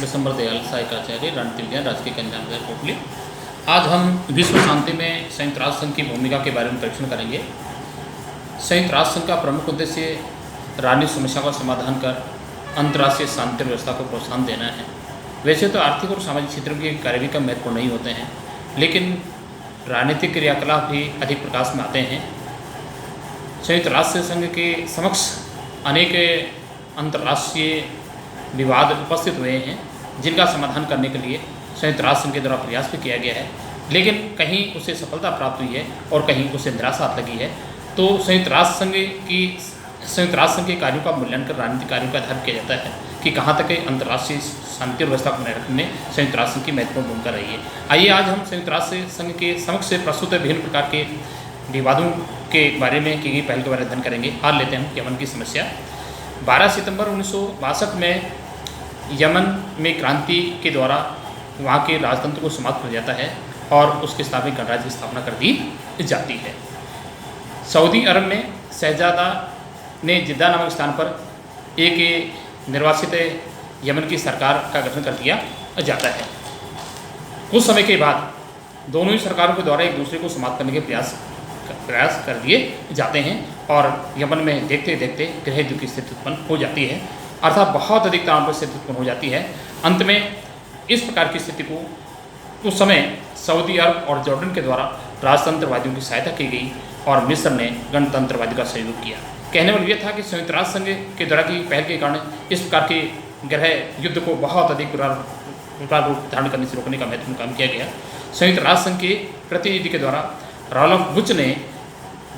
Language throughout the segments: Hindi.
दिसंबर दयाल सायकाचार्य रणतिलज्ञान राजकीय कन्या विद्यालय कोटली। आज हम विश्व शांति में संयुक्त राष्ट्र संघ की भूमिका के बारे में परीक्षण करेंगे। संयुक्त राष्ट्र संघ का प्रमुख उद्देश्य राजनीतिक समस्या का समाधान कर अंतर्राष्ट्रीय शांति व्यवस्था को प्रोत्साहन देना है। वैसे तो आर्थिक और सामाजिक क्षेत्रों के कार्य भी कम महत्वपूर्ण नहीं होते हैं, लेकिन राजनीतिक क्रियाकलाप भी अधिक प्रकाश में आते हैं। संयुक्त राष्ट्र संघ के समक्ष अनेक अंतर्राष्ट्रीय विवाद उपस्थित हुए हैं, जिनका समाधान करने के लिए संयुक्त राष्ट्र संघ के द्वारा प्रयास भी किया गया है, लेकिन कहीं उसे सफलता प्राप्त हुई है और कहीं उसे निराशा लगी है। तो संयुक्त राष्ट्र संघ के कार्यों का मूल्यांकन राजनीतिक कार्यों का आधार किया जाता है कि कहाँ तक अंतर्राष्ट्रीय शांति और व्यवस्था को बनाए रखने में संयुक्त राष्ट्र संघ की महत्वपूर्ण भूमिका रही है। आइए आज हम संयुक्त राष्ट्र संघ के समक्ष से प्रस्तुत विभिन्न प्रकार के विवादों के बारे में की गई पहल के बारे में अध्ययन करेंगे। आज लेते हैं हम यमन की समस्या। 12 सितंबर 1962 में यमन में क्रांति के द्वारा वहाँ के राजतंत्र को समाप्त कर जाता है और उसके स्थापित गणराज्य की स्थापना कर दी जाती है। सऊदी अरब में शहजादा ने जिद्दा नामक स्थान पर एक निर्वासित यमन की सरकार का गठन कर दिया जाता है। कुछ समय के बाद दोनों ही सरकारों के द्वारा एक दूसरे को समाप्त करने के प्रयास कर दिए जाते हैं और यमन में देखते देखते गृह युद्ध की स्थिति उत्पन्न हो जाती है, अर्थात बहुत अधिक तनाव स्थिति उत्पन्न हो जाती है। अंत में इस प्रकार की स्थिति को उस समय सऊदी अरब और जॉर्डन के द्वारा राजतंत्रवादियों की सहायता की गई और मिस्र ने गणतंत्रवादियों का सहयोग किया। कहने वाला यह था कि संयुक्त राष्ट्र संघ के द्वारा की पहल के कारण इस प्रकार के गृह युद्ध को बहुत अधिक रूप धारण करने से रोकने का महत्वपूर्ण काम किया गया। संयुक्त राष्ट्र संघ के प्रतिनिधि के द्वारा रॉल्फ बुच ने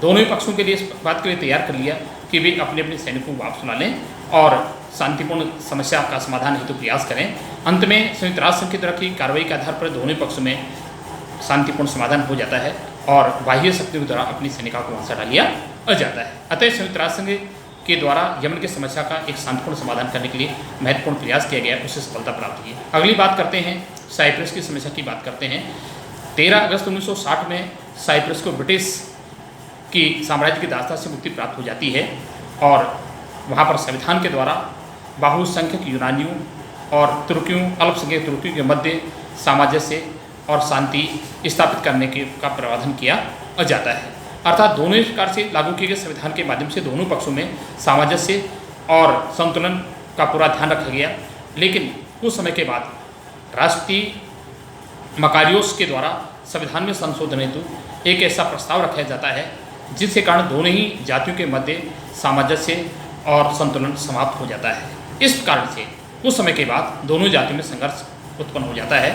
दोनों ही पक्षों के लिए इस बात के लिए तैयार कर लिया कि वे अपने अपने सैनिकों को वापस ला लें और शांतिपूर्ण समस्या का समाधान हेतु प्रयास करें। अंत में संयुक्त राष्ट्र संघ की तरह की कार्रवाई के आधार पर दोनों पक्षों में शांतिपूर्ण समाधान हो जाता है और बाह्य शक्तियों के द्वारा अपनी सेनिका को वहाँ से हटा लिया जाता है। अतः संयुक्त राष्ट्र संघ के द्वारा यमन की समस्या का एक शांतिपूर्ण समाधान करने के लिए महत्वपूर्ण प्रयास किया गया, उससे सफलता प्राप्त हुई। अगली बात करते हैं साइप्रस की समस्या की बात करते हैं। 13 अगस्त 1960 में साइप्रस को ब्रिटिश की साम्राज्य की दास्ता से मुक्ति प्राप्त हो जाती है और वहाँ पर संविधान के द्वारा बहुसंख्यक यूनानियों और तुर्कियों अल्पसंख्यक तुर्कियों के मध्य सामंजस्य और शांति स्थापित करने का प्रावधान किया जाता है। अर्थात दोनों ही प्रकार से लागू किए गए संविधान के माध्यम से दोनों पक्षों में सामंजस्य और संतुलन का पूरा ध्यान रखा गया। लेकिन कुछ समय के बाद राष्ट्रीय मकारियोस के द्वारा संविधान में संशोधन हेतु एक ऐसा प्रस्ताव रखा जाता है जिसके कारण दोनों ही जातियों के मध्य सामंजस्य और संतुलन समाप्त हो जाता है। इस कारण से कुछ समय के बाद दोनों जातियों में संघर्ष उत्पन्न हो जाता है।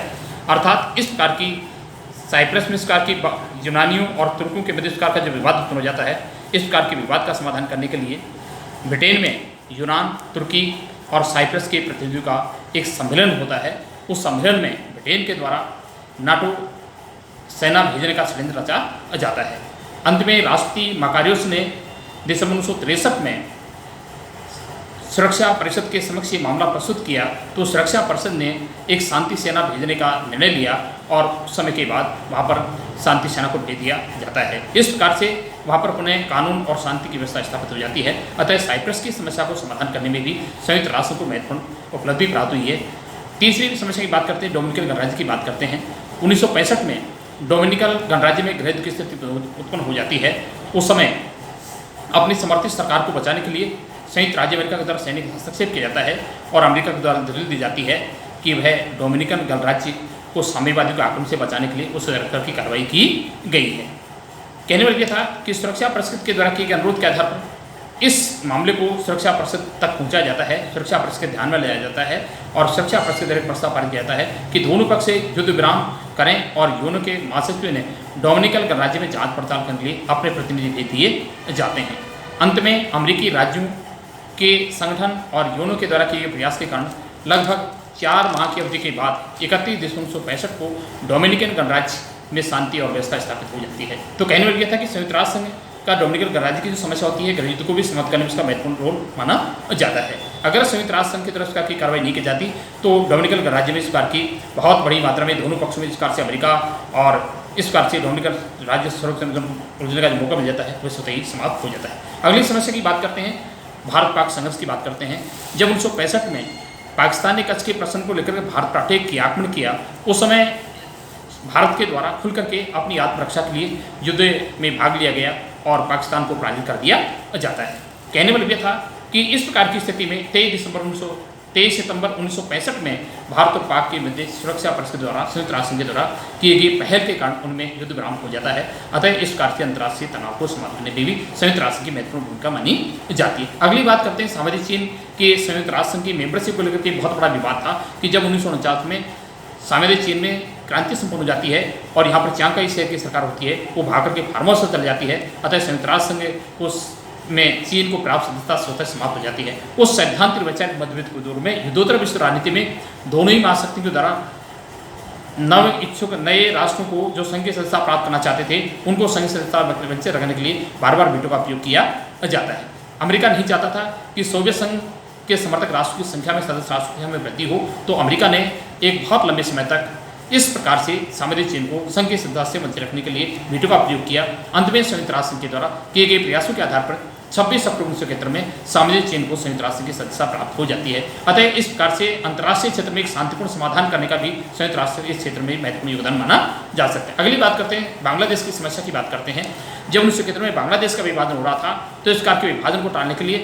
अर्थात इस प्रकार की साइप्रस में इस प्रकार की यूनानियों और तुर्कों के मध्य इस प्रकार का जो विवाद उत्पन्न हो जाता है, इस प्रकार के विवाद का समाधान करने के लिए ब्रिटेन में यूनान, तुर्की और साइप्रस के प्रतिनिधियों का एक सम्मेलन होता है। उस सम्मेलन में ब्रिटेन के द्वारा नाटो सेना भेजने का षड्यंत्र रचा जाता है। अंत में राष्ट्रीय मकारियोस ने दिसंबर 1963 में सुरक्षा परिषद के समक्ष ये मामला प्रस्तुत किया, तो सुरक्षा परिषद ने एक शांति सेना भेजने का निर्णय लिया और उस समय के बाद वहाँ पर शांति सेना को भेज दिया जाता है। इस प्रकार से वहाँ पर पुनः कानून और शांति की व्यवस्था स्थापित हो जाती है। अतः साइप्रस की समस्या को समाधान करने में भी संयुक्त राष्ट्र को महत्वपूर्ण उपलब्धि प्राप्त हुई है। तीसरी समस्या की बात करते हैं, डोमिनिकन गणराज्य की बात करते हैं। 1965 में डोमिनिकन गणराज्य में गृह युद्ध की स्थिति उत्पन्न हो जाती है। उस समय अपनी समर्थित सरकार को बचाने के लिए संयुक्त राज्य अमेरिका के द्वारा सैनिक हस्तक्षेप किया जाता है और अमेरिका के द्वारा दलील दी जाती है कि वह डोमिनिकन गणराज्य को साम्यवादियों के आक्रमण से बचाने के लिए उस तरह की कार्रवाई की गई है। कहने वाला यह था कि सुरक्षा परिषद के द्वारा किए गए अनुरोध के आधार पर इस मामले को सुरक्षा परिषद तक पहुँचाया जाता है, सुरक्षा परिषद के ध्यान में लाया जाता है और सुरक्षा परिषद के द्वारा प्रस्ताव पारित किया जाता है कि दोनों पक्ष से युद्ध विराम करें और यूएन के महासचिव ने डोमिनिकन गणराज्य में जांच पड़ताल करने के लिए अपने प्रतिनिधि भेज दिए जाते हैं। अंत में अमेरिकी राज्यों के संगठन और यूएन के द्वारा किए गए प्रयास के कारण लगभग 4 माह की अवधि के बाद 31 दिसंबर 1965 को डोमिनिकन गणराज्य में शांति और व्यवस्था स्थापित हो जाती है। तो कहने वाला यह था कि संयुक्त राष्ट्र संघ का डोमिनिकन गणराज्य की जो समस्या होती है, गृह युद्ध को भी समाप्त करने में उसका महत्वपूर्ण रोल माना जाता है। अगर संयुक्त राष्ट्र संघ की तरफ की कार्रवाई नहीं की जाती तो डोमिनिकन गणराज्य में इस प्रकार की बहुत बड़ी मात्रा में दोनों पक्षों में इस प्रकार से अमेरिका और इस प्रकार से डोमिनिकन राज्य उलझने का जो मौका मिल जाता है वह स्वतः ही समाप्त हो जाता है। अगली समस्या की बात करते हैं, भारत पाक संघर्ष की बात करते हैं। जब 1965 में पाकिस्तान ने कच्छ के प्रश्न को लेकर भारत पर अटैक किया, आक्रमण किया, उस समय भारत के द्वारा खुल करके अपनी आत्मरक्षा के लिए युद्ध में भाग लिया गया और पाकिस्तान को पराजित कर दिया जाता है। कहने वाला यह था कि इस प्रकार की स्थिति में 23 सितंबर 1965 में भारत और पाक के मध्य सुरक्षा परिषद द्वारा संयुक्त राष्ट्र संघ के द्वारा किए गए पहल के कारण उनमें युद्ध विराम हो जाता है। अतः इस प्रकार से अंतर्राष्ट्रीय तनाव को समाप्त करने में भी संयुक्त राष्ट्र की महत्वपूर्ण भूमिका मानी जाती है। अगली बात करते हैं सामाजिक चीन के संयुक्त राष्ट्र संघ की मेंबरशिप को लेकर के बहुत बड़ा विवाद था कि जब 1949 में साम्यवादी चीन में क्रांति संपन्न हो जाती है और यहाँ पर चियांग काई शेक की सरकार होती है, वो भाग करके फार्म हाउस से चली जाती है। अतः संयुक्त राष्ट्र संघ में चीन को प्राप्त सदस्यता स्वतः समाप्त हो जाती है। उस सैद्धांतिक वैचारिक मतभेद के दौर में युद्धोत्तर विश्व राजनीति में दोनों ही महाशक्तियों के द्वारा नव इच्छुक नए राष्ट्रों को जो संघ की सदस्यता प्राप्त करना चाहते थे, उनको संघ सदस्यता वंचित रखने के लिए बार बार वीटो का उपयोग किया जाता है। अमेरिका नहीं चाहता था कि सोवियत संघ के समर्थक राष्ट्रों की संख्या में, सदस्य राष्ट्रों की संख्या में वृद्धि हो, तो अमेरिका ने एक बहुत लंबे समय तक इस प्रकार से साम्यवादी चीन को संघ की सदस्यता से वंचित रखने के लिए वीटो का उपयोग किया। अंत में संयुक्त राष्ट्र संघ के द्वारा किए गए प्रयासों के आधार पर 26 अक्टूबर 1971 में साम्यवादी चीन को संयुक्त राष्ट्र की सदस्यता प्राप्त हो जाती है। अतः इस प्रकार से अंतर्राष्ट्रीय क्षेत्र में एक शांतिपूर्ण समाधान करने का भी संयुक्त राष्ट्र इस क्षेत्र में महत्वपूर्ण योगदान माना जा सकता है। अगली बात करते हैं, बांग्लादेश की समस्या की बात करते हैं। जब 1971 में बांग्लादेश का विभाजन हो रहा था, तो इस प्रकार के विभाजन को टालने के लिए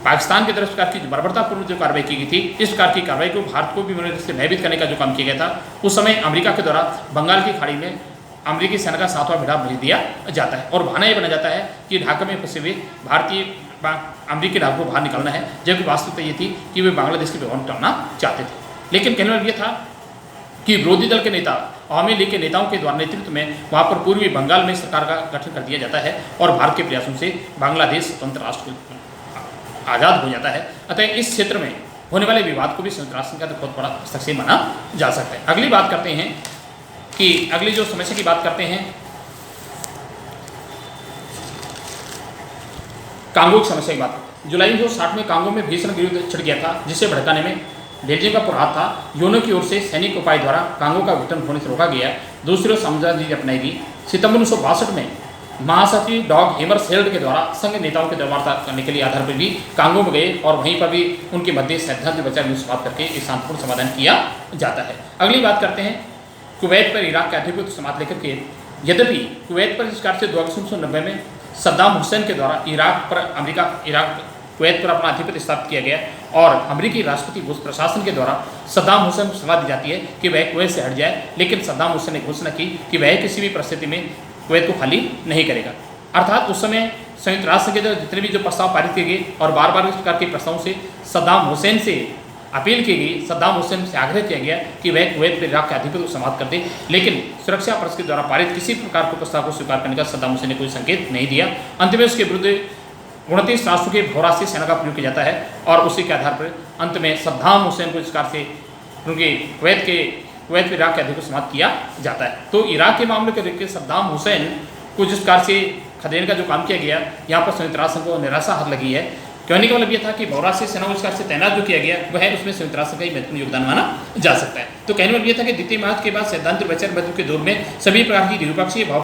पाकिस्तान की तरफ इस प्रकार की बर्बरतापूर्ण जो कार्रवाई की गई थी, इस प्रकार की कार्रवाई को भारत को भी से भयभीत करने का जो काम किया गया था, उस समय अमेरिका के द्वारा बंगाल की खाड़ी में अमेरिकी सेना का 7वां बेड़ा भेज दिया जाता है और बहाना यह बना जाता है कि ढाका में फंसे हुए भारतीय अमेरिकी नागरिकों को बाहर निकालना है, जबकि वास्तविकता ये थी कि वे बांग्लादेश के विभाजन टालना चाहते थे। लेकिन कहने वाला यह था कि विरोधी दल के नेता अवामी लीग के नेताओं के द्वारा नेतृत्व में वहाँ पर पूर्वी बंगाल में सरकार का गठन कर दिया जाता है और भारत के प्रयासों से बांग्लादेश स्वतंत्र राष्ट्र आज़ाद हो जाता है। अतः इस क्षेत्र में होने वाले विवाद को भी संयुक्त राष्ट्र संघ का बहुत बड़ा हस्तक्षेप माना जा सकता है। अगली बात करते हैं कि अगली जो समस्या की बात करते हैं, कांगो की समस्या की बात करते हैं। जुलाई 1960 में कांगो में भीषण युद्ध छिड़ गया था, जिसे भड़काने में बेल्जियम का प्रभाव था। यूएनओ की ओर से सैनिक उपाय द्वारा कांगो का विघटन होने से रोका गया। दूसरी ओर समझदारी अपनाई गई। सितंबर 1962 में महासचिव डॉग हेमरशेल्ड के द्वारा संघ नेताओं के वार्ता करने के लिए आधार पर भी कांगो में गए और वहीं पर भी उनके मध्य सैद्धांतिक विचार में समाप्त करके एक शांतिपूर्ण समाधान किया जाता है। अगली बात करते हैं कुवैत पर इराक के आधिपत्य समाप्त लेकर के। यद्यपि कुवैत पर इस कार्य से 2 अगस्त 1990 में सद्दाम हुसैन के द्वारा कुवैत पर अपना आधिपत्य स्थापित किया गया और अमेरिकी राष्ट्रपति बुश प्रशासन के द्वारा सद्दाम हुसैन को सलाह दी जाती है कि वह कुवैत से हट जाए, लेकिन सद्दाम हुसैन ने घोषणा की कि वह किसी भी परिस्थिति में कुवैत को खाली नहीं करेगा। अर्थात उस समय संयुक्त राष्ट्र के द्वारा जितने भी जो प्रस्ताव पारित किए गए और बार बार इस प्रकार के प्रस्तावों से सद्दाम हुसैन से अपील की गई, सद्दाम हुसैन से आग्रह किया गया कि वह कुवैत पर इराक के आधिपत्य को समाप्त कर दे, लेकिन सुरक्षा परिषद के द्वारा पारित किसी प्रकार के प्रस्ताव को स्वीकार करने का सद्दाम हुसैन ने कोई संकेत नहीं दिया। अंत में उसके विरुद्ध 29 राष्ट्रों के बहुराष्ट्रीय सेना का प्रयोग किया जाता है और उसी के आधार पर अंत में सद्दाम हुसैन को इस प्रकार से उनके कुवैत पर इराक के आधिपत्य को समाप्त किया जाता है। तो इराक के मामले को देखकर सद्दाम हुसैन को जिस प्रकार से खदेड़ने का जो काम किया गया, यहाँ पर संयुक्त राष्ट्र को निराशा हाथ लगी है। कहने का मतलब यह था कि बहुराष्ट्रीय सेना को इस प्रकार से तैनात जो किया गया वह उसमें संयुक्त राष्ट्र का ही महत्वपूर्ण योगदान माना जा सकता है। तो कहने का मतलब यह था कि द्वितीय महायुद्ध के बाद सैद्धांतिक वैचारिक मतभेद के दौर में सभी प्रकार की द्विपक्षीय